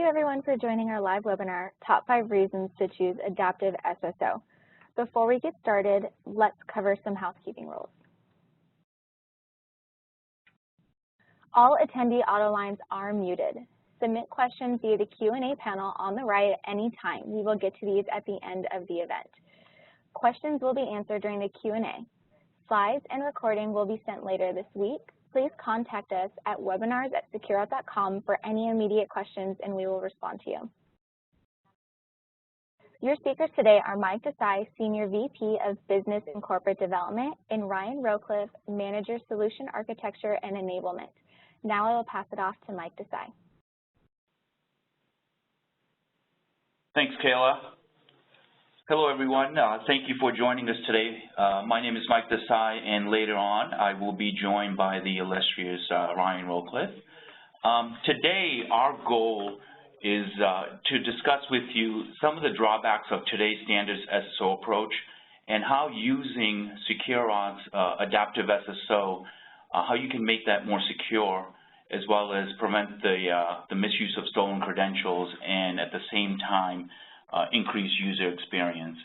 you everyone for joining our live webinar, Top 5 Reasons to Choose Adaptive SSO. Before we get started, let's cover some housekeeping rules. All attendee auto lines are muted. Submit questions via the Q&A panel on the right at any time. We will get to these at the end of the event. Questions will be answered during the Q&A. Slides and recording will be sent later this week. Please contact us at webinars@secureauth.com for any immediate questions, and we will respond to you. Your speakers today are Mike Desai, Senior VP of Business and Corporate Development, and Ryan Rowcliffe, Manager Solution Architecture and Enablement. Now I will pass it off to Mike Desai. Thanks, Kayla. Hello, everyone. Thank you for joining us today. My name is Mike Desai, and later on, I will be joined by the illustrious Ryan Rowcliffe. Today, our goal is to discuss with you some of the drawbacks of today's standard SSO approach and how using SecureAuth's adaptive SSO, how you can make that more secure, as well as prevent the misuse of stolen credentials and at the same time increase user experience.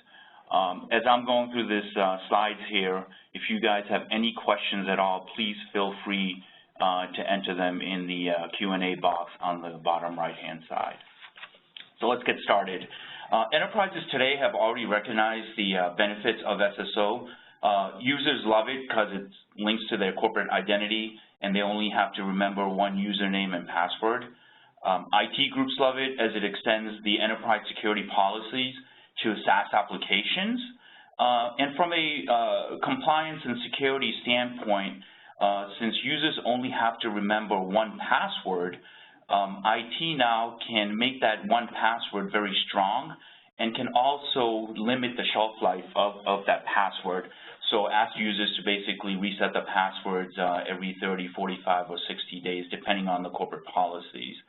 As I'm going through this slides here, if you guys have any questions at all, please feel free to enter them in the Q&A box on the bottom right-hand side. So let's get started. Enterprises today have already recognized the benefits of SSO. Users love it because it links to their corporate identity, and they only have to remember one username and password. IT groups love it as it extends the enterprise security policies to SaaS applications. And from a compliance and security standpoint, since users only have to remember one password, IT now can make that one password very strong and can also limit the shelf life of that password. So ask users to basically reset the passwords every 30, 45, or 60 days, depending on the corporate policies.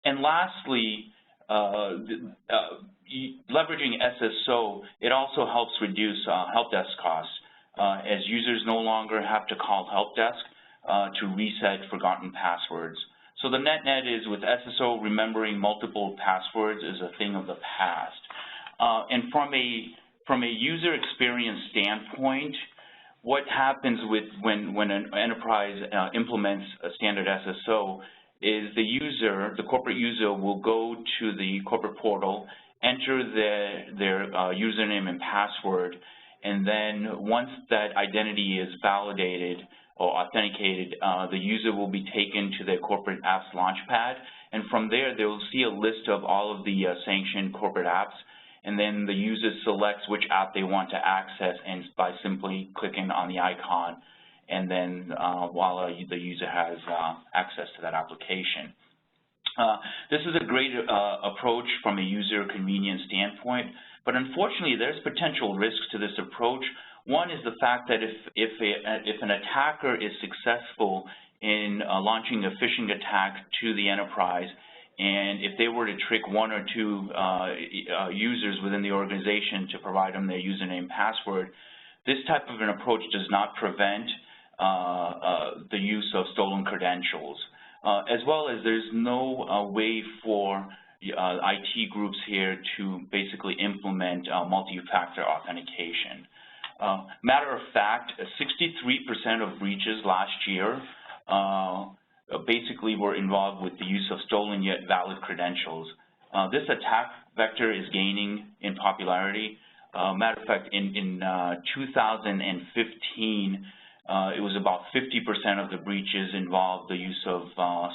And lastly, leveraging SSO, it also helps reduce help desk costs, as users no longer have to call help desk to reset forgotten passwords. So the net is with SSO, remembering multiple passwords is a thing of the past. And from a user experience standpoint, what happens when an enterprise implements a standard SSO is the corporate user will go to the corporate portal, enter their username and password, and then once that identity is validated or authenticated, the user will be taken to their corporate apps launchpad, and from there they will see a list of all of the sanctioned corporate apps, and then the user selects which app they want to access, and by simply clicking on the icon, and then voila, the user has access to that application. This is a great approach from a user convenience standpoint, but unfortunately there's potential risks to this approach. One is the fact that if an attacker is successful in launching a phishing attack to the enterprise, and if they were to trick one or two users within the organization to provide them their username and password, this type of an approach does not prevent the use of stolen credentials, as well as there's no way for IT groups here to basically implement multi-factor authentication. Matter of fact, 63% of breaches last year basically were involved with the use of stolen yet valid credentials. This attack vector is gaining in popularity. Matter of fact, in 2015, it was about 50% of the breaches involved the use of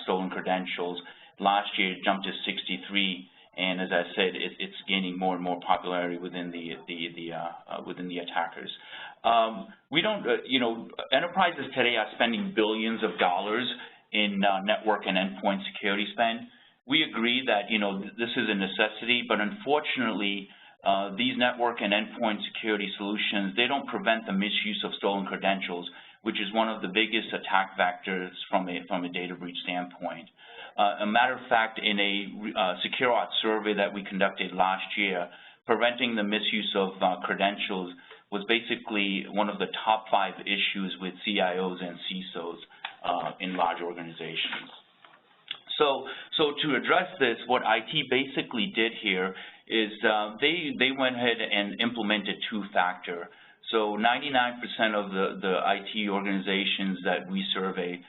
stolen credentials. Last year, it jumped to 63, and as I said, it's gaining more and more popularity within the attackers. We don't, enterprises today are spending billions of dollars in network and endpoint security spend. We agree that this is a necessity, but unfortunately, these network and endpoint security solutions, they don't prevent the misuse of stolen credentials, which is one of the biggest attack vectors from a data breach standpoint. A matter of fact, in a SecureAuth survey that we conducted last year, preventing the misuse of credentials was basically one of the top 5 issues with CIOs and CISOs in large organizations. So to address this, what IT basically did here is they went ahead and implemented two-factor. So 99% of the IT organizations that we surveyed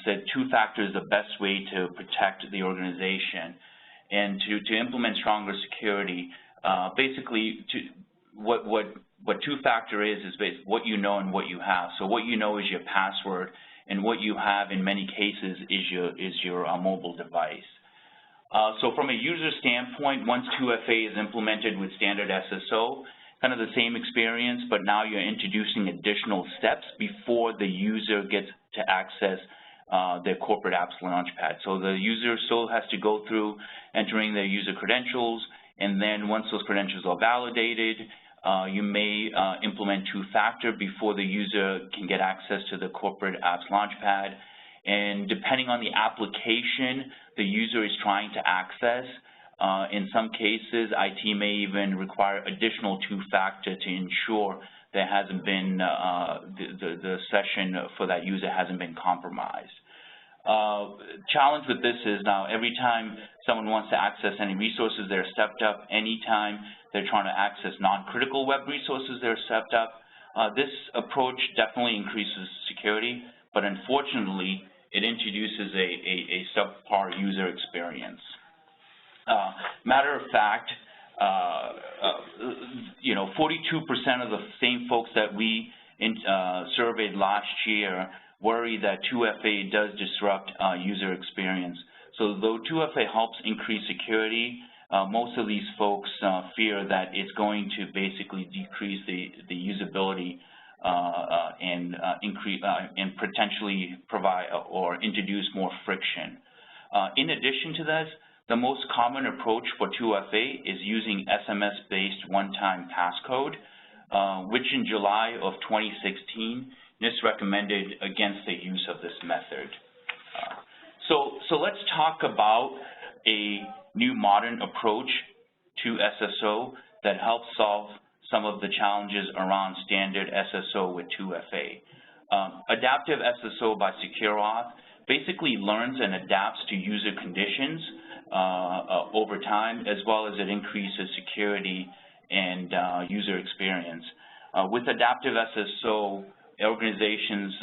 said two-factor is the best way to protect the organization. And to implement stronger security, basically what two-factor is basically what you know and what you have. So what you know is your password, and what you have in many cases is your mobile device. So from a user standpoint, once 2FA is implemented with standard SSO, kind of the same experience, but now you're introducing additional steps before the user gets to access their corporate apps launchpad. So the user still has to go through entering their user credentials, and then once those credentials are validated, you may implement two-factor before the user can get access to the corporate apps launchpad. And depending on the application the user is trying to access, in some cases, IT may even require additional two-factor to ensure there hasn't been, the session for that user hasn't been compromised. Challenge with this is now every time someone wants to access any resources, they're stepped up. Anytime they're trying to access non-critical web resources, they're stepped up. This approach definitely increases security, but unfortunately, it introduces a subpar user experience. Matter of fact, 42% of the same folks that we surveyed last year worry that 2FA does disrupt user experience. So though 2FA helps increase security, most of these folks fear that it's going to basically decrease the usability and potentially provide or introduce more friction. In addition to this, the most common approach for 2FA is using SMS-based one-time passcode, which in July of 2016, NIST recommended against the use of this method. So let's talk about a new modern approach to SSO that helps solve some of the challenges around standard SSO with 2FA. Adaptive SSO by SecureAuth basically learns and adapts to user conditions over time, as well as it increases security and user experience. With adaptive SSO, organizations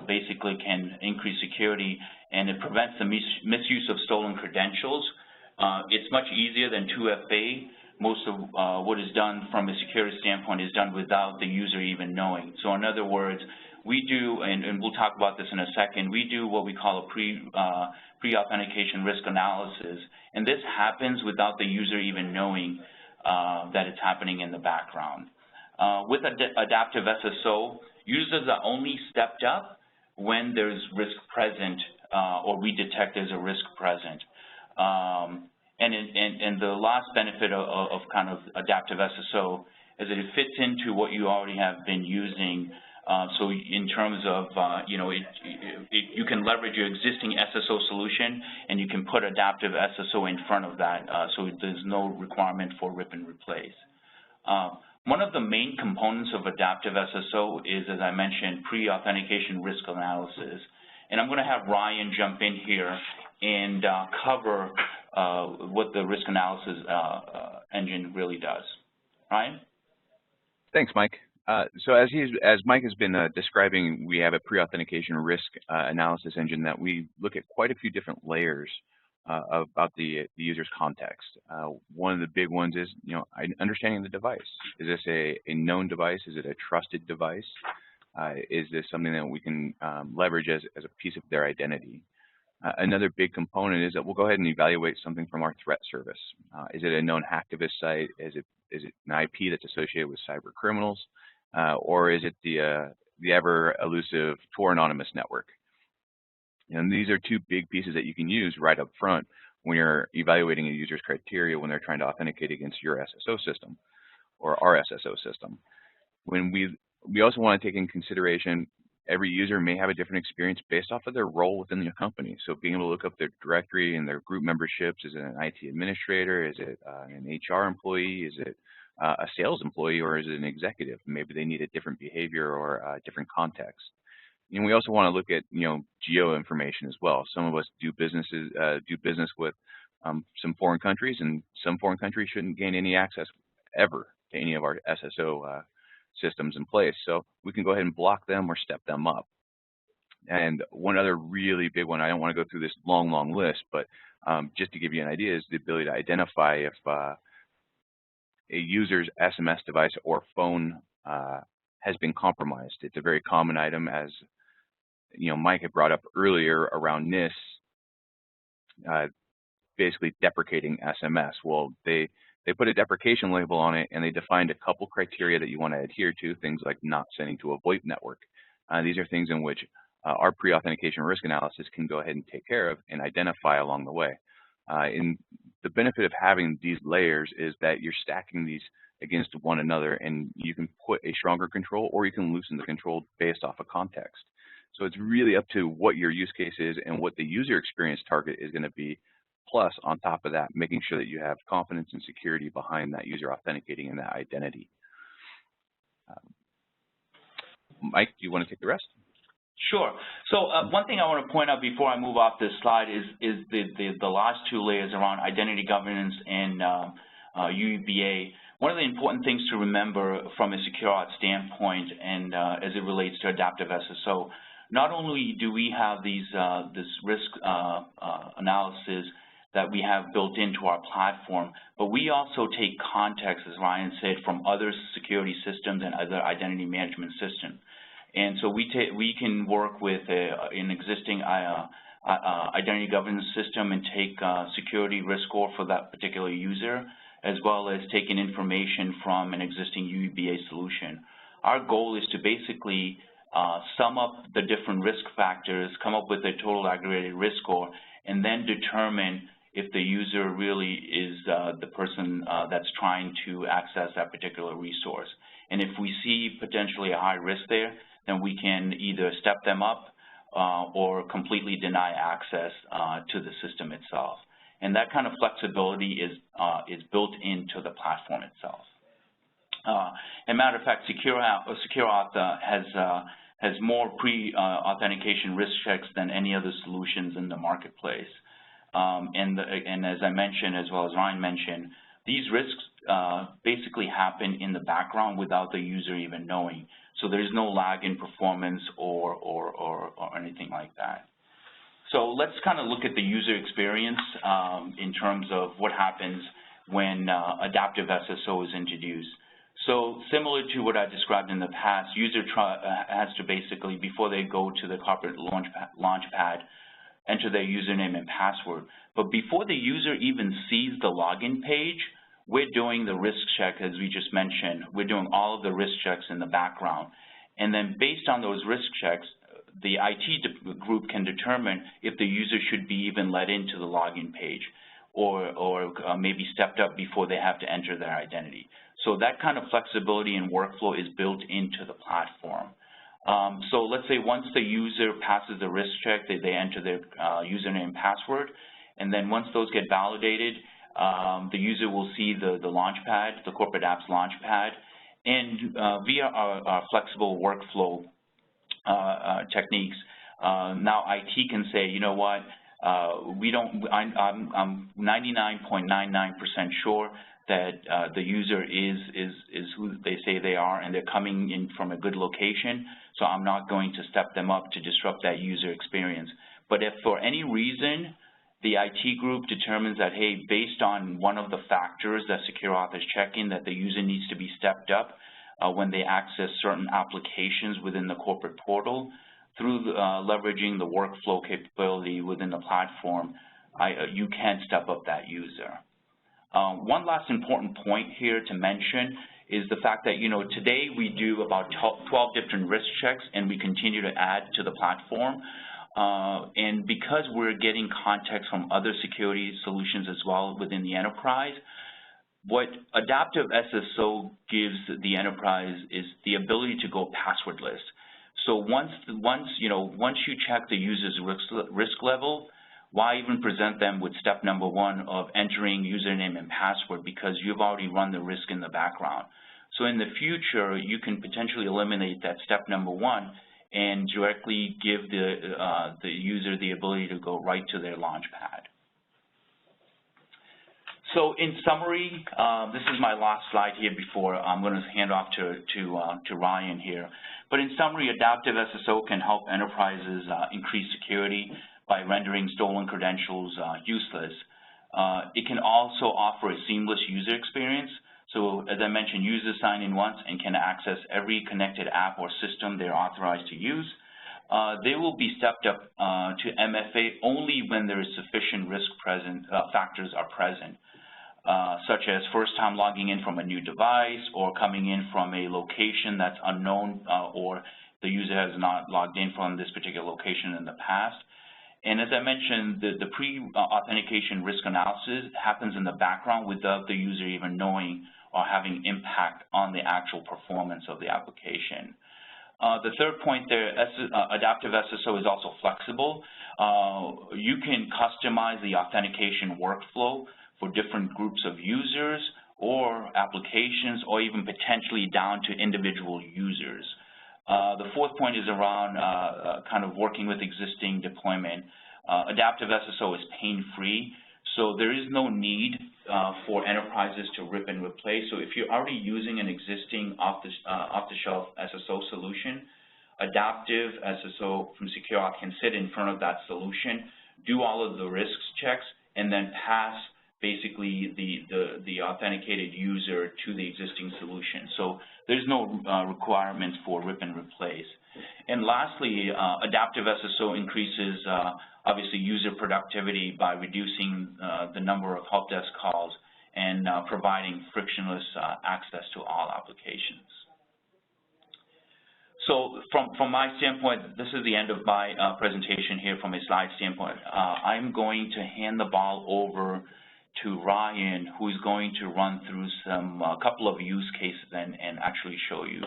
basically can increase security, and it prevents the misuse of stolen credentials. It's much easier than 2FA. Most of what is done from a security standpoint is done without the user even knowing. So in other words, we do, and we'll talk about this in a second, we do what we call a pre-authentication risk analysis, and this happens without the user even knowing that it's happening in the background. With adaptive SSO, users are only stepped up when there's risk present or we detect there's a risk present. And the last benefit of kind of adaptive SSO is that it fits into what you already have been using. So in terms of, you can leverage your existing SSO solution, and you can put adaptive SSO in front of that, so there's no requirement for rip and replace. One of the main components of adaptive SSO is, as I mentioned, pre-authentication risk analysis. And I'm going to have Ryan jump in here and cover what the risk analysis engine really does. Ryan? Thanks, Mike. So as Mike has been describing, we have a pre-authentication risk analysis engine that we look at quite a few different layers about the user's context. One of the big ones is, understanding the device. Is this a known device? Is it a trusted device? Is this something that we can leverage as a piece of their identity? Another big component is that we'll go ahead and evaluate something from our threat service. Is it a known hacktivist site? Is it an IP that's associated with cyber criminals? Or is it the ever elusive Tor anonymous network? And these are two big pieces that you can use right up front when you're evaluating a user's criteria when they're trying to authenticate against your SSO system or our SSO system. When we also want to take in consideration every user may have a different experience based off of their role within the company. So being able to look up their directory and their group memberships, is it an IT administrator, is it an HR employee, is it a sales employee, or is it an executive? Maybe they need a different behavior or a different context. And we also want to look at, geo information as well. Some of us do business with some foreign countries, and some foreign countries shouldn't gain any access ever to any of our SSO systems in place. So we can go ahead and block them or step them up. And one other really big one, I don't want to go through this long list, but just to give you an idea, is the ability to identify if a user's SMS device or phone has been compromised. It's a very common item, as Mike had brought up earlier around NIS, basically deprecating SMS. Well, they put a deprecation label on it, and they defined a couple criteria that you want to adhere to, things like not sending to a VoIP network. These are things in which our pre-authentication risk analysis can go ahead and take care of and identify along the way. And the benefit of having these layers is that you're stacking these against one another, and you can put a stronger control or you can loosen the control based off of context. So it's really up to what your use case is and what the user experience target is going to be, plus on top of that, making sure that you have confidence and security behind that user authenticating and that identity. Mike, do you want to take the rest? Sure. So one thing I want to point out before I move off this slide is the last two layers around identity governance and UEBA. One of the important things to remember from a SecureAuth standpoint, and as it relates to adaptive SSO, not only do we have this risk analysis that we have built into our platform, but we also take context, as Ryan said, from other security systems and other identity management systems. And so we can work with an existing identity governance system and take security risk score for that particular user, as well as taking information from an existing UEBA solution. Our goal is to basically sum up the different risk factors, come up with a total aggregated risk score, and then determine if the user really is the person that's trying to access that particular resource. And if we see potentially a high risk there, then we can either step them up or completely deny access to the system itself. And that kind of flexibility is built into the platform itself. As a matter of fact, SecureAuth has more pre-authentication risk checks than any other solutions in the marketplace. And as I mentioned, as well as Ryan mentioned, these risks basically happen in the background without the user even knowing. So there's no lag in performance or anything like that. So let's kind of look at the user experience in terms of what happens when adaptive SSO is introduced. So similar to what I described in the past, user has to basically, before they go to the corporate launchpad, enter their username and password. But before the user even sees the login page, we're doing the risk check, as we just mentioned. We're doing all of the risk checks in the background. And then based on those risk checks, the IT group can determine if the user should be even let into the login page or maybe stepped up before they have to enter their identity. So that kind of flexibility and workflow is built into the platform. So let's say once the user passes the risk check, they enter their username and password, and then once those get validated, the user will see the launchpad, the corporate apps launchpad, and via our flexible workflow techniques, now IT can say, you know what, I'm 99.99% sure that the user is who they say they are, and they're coming in from a good location, so I'm not going to step them up to disrupt that user experience. But if for any reason the IT group determines that, hey, based on one of the factors that SecureAuth is checking, that the user needs to be stepped up when they access certain applications within the corporate portal, through leveraging the workflow capability within the platform, you can step up that user. One last important point here to mention is the fact that, today we do about 12 different risk checks, and we continue to add to the platform. And because we're getting context from other security solutions as well within the enterprise, what adaptive SSO gives the enterprise is the ability to go passwordless. So once you check the user's risk level, why even present them with step number one of entering username and password, because you've already run the risk in the background. So in the future, you can potentially eliminate that step number one and directly give the user the ability to go right to their Launchpad. So in summary, this is my last slide here before I'm going to hand off to Ryan here. But in summary, adaptive SSO can help enterprises increase security by rendering stolen credentials useless. It can also offer a seamless user experience. So as I mentioned, users sign in once and can access every connected app or system they're authorized to use. They will be stepped up to MFA only when there is sufficient risk factors are present. Such as first-time logging in from a new device or coming in from a location that's unknown or the user has not logged in from this particular location in the past. And as I mentioned, the pre-authentication risk analysis happens in the background without the user even knowing or having impact on the actual performance of the application. The third point there, adaptive SSO is also flexible. You can customize the authentication workflow for different groups of users or applications or even potentially down to individual users. The fourth point is around kind of working with existing deployment. Adaptive SSO is pain-free, so there is no need for enterprises to rip and replace. So if you're already using an existing off-the-shelf SSO solution, adaptive SSO from SecureAuth can sit in front of that solution, do all of the risks checks, and then pass basically the authenticated user to the existing solution. So there's no requirements for rip and replace. And lastly, adaptive SSO increases obviously user productivity by reducing the number of help desk calls and providing frictionless access to all applications. So from my standpoint, this is the end of my presentation here from a slide standpoint. I'm going to hand the ball over to Ryan, who is going to run through a couple of use cases and actually show you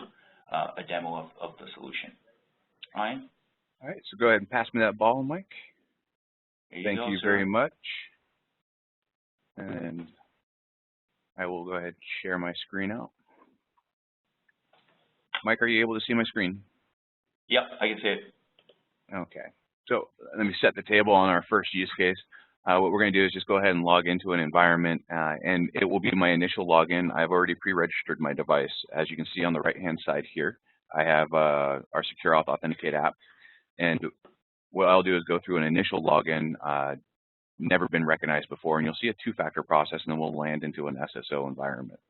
a demo of the solution. Ryan? All right, so go ahead and pass me that ball, Mike. Thank you very much. And I will go ahead and share my screen out. Mike, are you able to see my screen? Yep, I can see it. Okay, so let me set the table on our first use case. What we're going to do is just go ahead and log into an environment, and it will be my initial login. I've already pre-registered my device. As you can see on the right-hand side here, I have our SecureAuth Authenticate app. And what I'll do is go through an initial login, never been recognized before, and you'll see a two-factor process, and then we'll land into an SSO environment.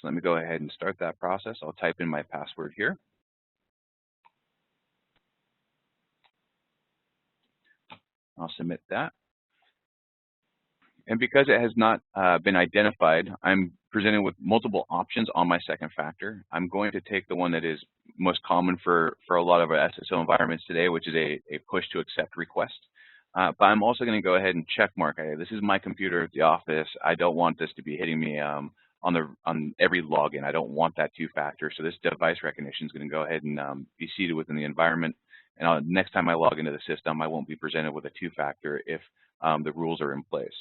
So let me go ahead and start that process. I'll type in my password here. I'll submit that. And because it has not been identified, I'm presented with multiple options on my second factor. I'm going to take the one that is most common for a lot of our SSO environments today, which is a push to accept request. But I'm also going to go ahead and check mark. This is my computer at the office. I don't want this to be hitting me on every login. I don't want that two-factor. So this device recognition is going to go ahead and be seated within the environment. And next time I log into the system, I won't be presented with a two-factor if the rules are in place.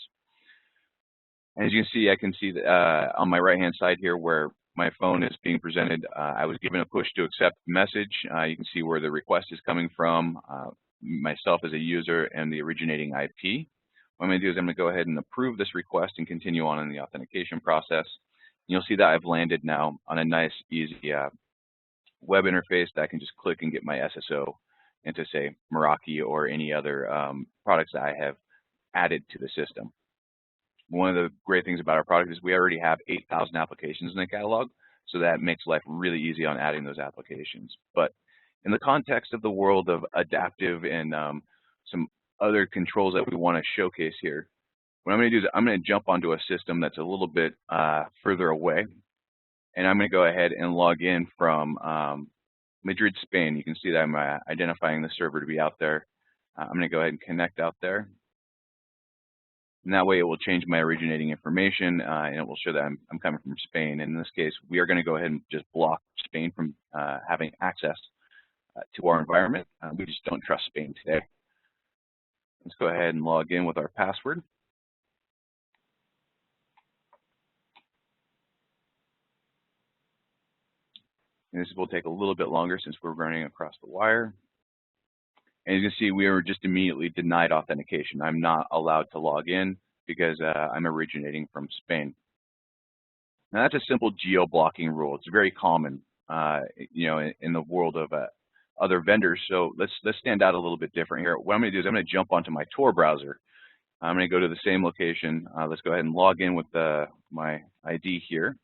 As you can see, I can see that, on my right-hand side here where my phone is being presented, I was given a push to accept message. You can see where the request is coming from, myself as a user, and the originating IP. What I'm going to do is I'm going to go ahead and approve this request and continue on in the authentication process. And you'll see that I've landed now on a nice, easy web interface that I can just click and get my SSO into, say, Meraki or any other products that I have added to the system. One of the great things about our product is we already have 8,000 applications in the catalog, so that makes life really easy on adding those applications. But in the context of the world of adaptive and some other controls that we want to showcase here, what I'm going to do is I'm going to jump onto a system that's a little bit further away, and I'm going to go ahead and log in from Madrid, Spain. You can see that I'm identifying the server to be out there. I'm going to go ahead and connect out there. And that way it will change my originating information and it will show that I'm coming from Spain. And in this case, we are going to go ahead and just block Spain from having access to our environment. We just don't trust Spain today. Let's go ahead and log in with our password. And this will take a little bit longer since we're running across the wire. And you can see we were just immediately denied authentication. I'm not allowed to log in because I'm originating from Spain. Now that's a simple geo-blocking rule. It's very common, you know, in the world of other vendors. So let's stand out a little bit different here. What I'm going to do is I'm going to jump onto my Tor browser. I'm going to go to the same location. Let's go ahead and log in with my ID here.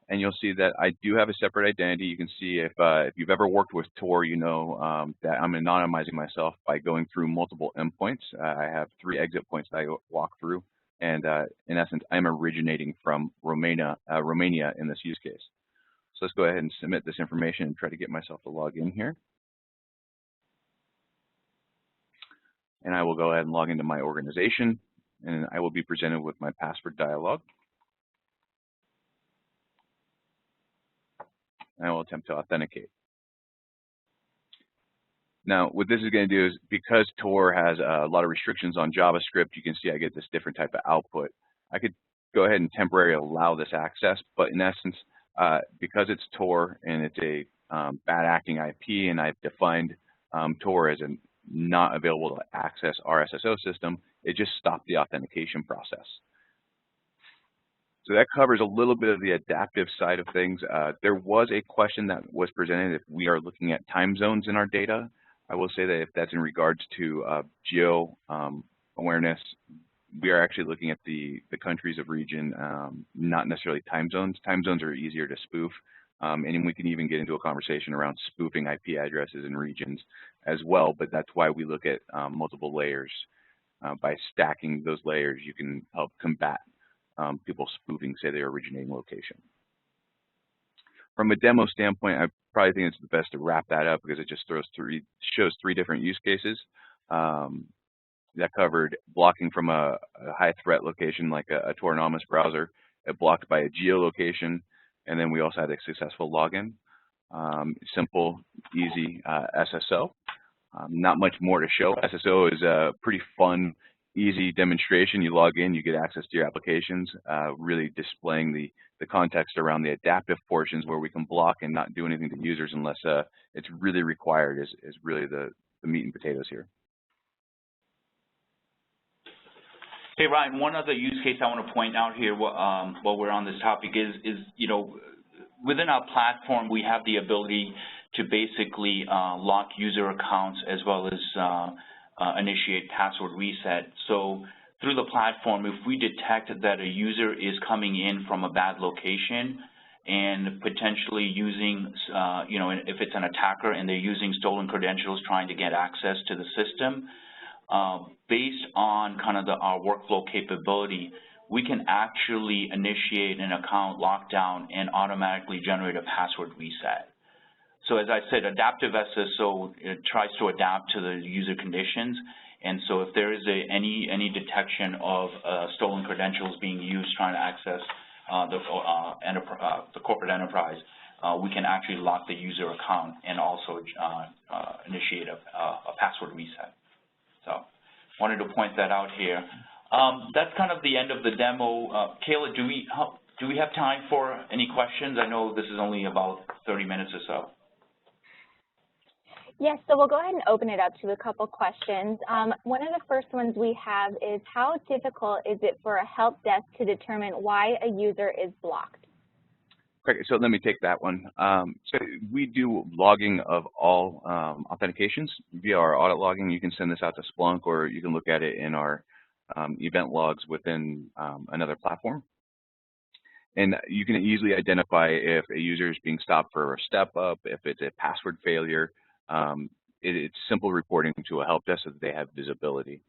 And you'll see that I do have a separate identity. You can see if you've ever worked with Tor, you know that I'm anonymizing myself by going through multiple endpoints. I have 3 exit points that I walk through. And in essence, I'm originating from Romania in this use case. So let's go ahead and submit this information and try to get myself to log in here. And I will go ahead and log into my organization, and I will be presented with my password dialog. And I will attempt to authenticate. Now, what this is going to do is, because Tor has a lot of restrictions on JavaScript, you can see I get this different type of output. I could go ahead and temporarily allow this access, but in essence, because it's Tor and it's a bad acting IP, and I've defined Tor as not available to access our SSO system, it just stopped the authentication process. So that covers a little bit of the adaptive side of things. There was a question that was presented if we are looking at time zones in our data. I will say that if that's in regards to geo awareness, we are actually looking at the countries of region, not necessarily time zones. Time zones are easier to spoof, and we can even get into a conversation around spoofing IP addresses and regions as well, but that's why we look at multiple layers. By stacking those layers, you can help combat people spoofing, say, their originating location. From a demo standpoint, I probably think it's the best to wrap that up because it just shows 3 different use cases. That covered blocking from a high threat location like a Tor anonymous browser, blocked by a geolocation, and then we also had a successful login. Simple, easy SSO. Not much more to show. SSO is a pretty fun, easy demonstration. You log in, you get access to your applications, really displaying the context around the adaptive portions where we can block and not do anything to users unless it's really required is really the meat and potatoes here. Hey, Ryan, one other use case I want to point out here while we're on this topic is you know, within our platform, we have the ability to basically lock user accounts as well as initiate password reset. So through the platform, if we detect that a user is coming in from a bad location and potentially using, you know, if it's an attacker and they're using stolen credentials trying to get access to the system, based on kind of our workflow capability, we can actually initiate an account lockdown and automatically generate a password reset. So as I said, adaptive SSO tries to adapt to the user conditions, and so if there is any detection of stolen credentials being used trying to access the corporate enterprise, we can actually lock the user account and also initiate a password reset. So wanted to point that out here. That's kind of the end of the demo. Kayla, do we have time for any questions? I know this is only about 30 minutes or so. Yes, so we'll go ahead and open it up to a couple questions. One of the first ones we have is, how difficult is it for a help desk to determine why a user is blocked? Great, so let me take that one. So we do logging of all authentications via our audit logging. You can send this out to Splunk, or you can look at it in our event logs within another platform. And you can easily identify if a user is being stopped for a step up, if it's a password failure. It's simple reporting to a help desk so that they have visibility.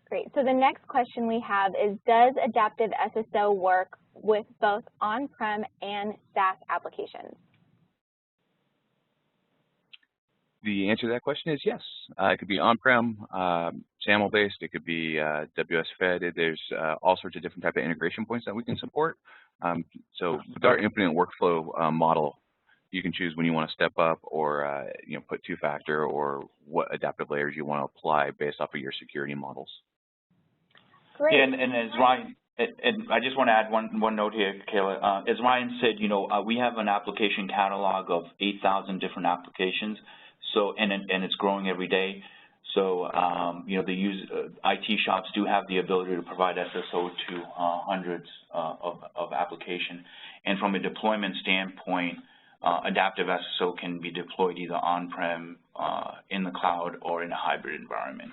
Great. So the next question we have is, does adaptive SSO work with both on-prem and SaaS applications? The answer to that question is yes. It could be on-prem, SAML-based. It could be WS-Fed. There's all sorts of different type of integration points that we can support. So with our infinite workflow model, you can choose when you want to step up or you know, put 2-factor or what adaptive layers you want to apply based off of your security models. Great. Yeah, and as Ryan, and I just want to add one note here, Kayla. As Ryan said, we have an application catalog of 8,000 different applications, so and it's growing every day. So the IT shops do have the ability to provide SSO to hundreds of applications, and from a deployment standpoint, adaptive SSO can be deployed either on-prem, in the cloud, or in a hybrid environment.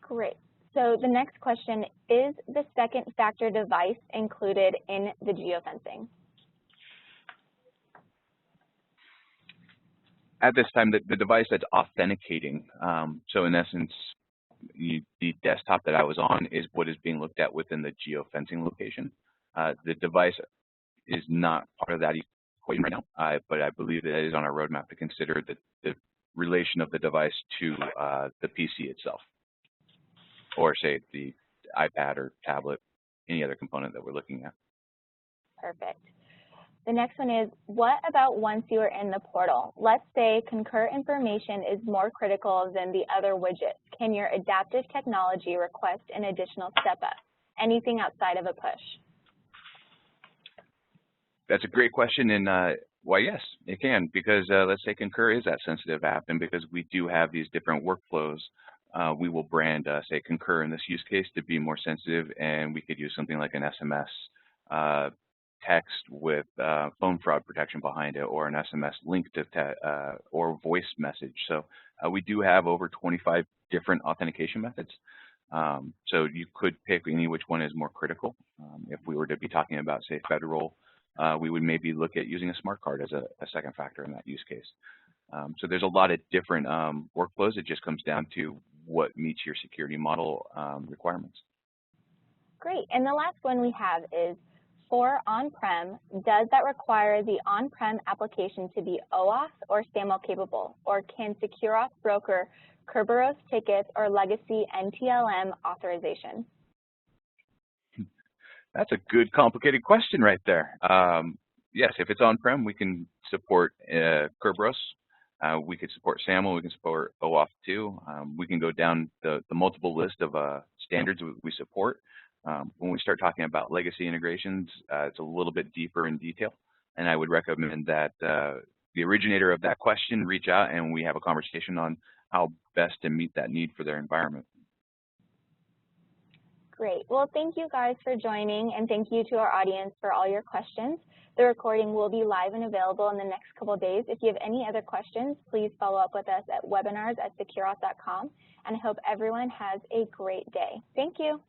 Great. So the next question, is the second factor device included in the geofencing? At this time, the device that's authenticating, so in essence, the desktop that I was on is what is being looked at within the geofencing location. The device is not part of that equation right now, but I believe that it is on our roadmap to consider the relation of the device to the PC itself, or say the iPad or tablet, any other component that we're looking at. Perfect. The next one is, what about once you are in the portal? Let's say Concur information is more critical than the other widgets. Can your adaptive technology request an additional step up? Anything outside of a push? That's a great question, and why, yes, it can, because let's say Concur is that sensitive app, and because we do have these different workflows, we will brand, say, Concur in this use case to be more sensitive, and we could use something like an SMS text with phone fraud protection behind it, or an SMS link to or voice message. So we do have over 25 different authentication methods. So you could pick any which one is more critical. If we were to be talking about, say, federal, we would maybe look at using a smart card as a second factor in that use case. So there's a lot of different workflows. It just comes down to what meets your security model requirements. Great. And the last one we have is, for on-prem, does that require the on-prem application to be OAuth or SAML capable, or can SecureAuth broker Kerberos tickets or legacy NTLM authorization? That's a good, complicated question right there. Yes, if it's on-prem, we can support Kerberos. We could support SAML. We can support OAuth too. We can go down the multiple list of standards we support. When we start talking about legacy integrations, it's a little bit deeper in detail, and I would recommend that the originator of that question reach out and we have a conversation on how best to meet that need for their environment. Great. Well, thank you guys for joining, and thank you to our audience for all your questions. The recording will be live and available in the next couple of days. If you have any other questions, please follow up with us at webinars@secureauth.com, and I hope everyone has a great day. Thank you.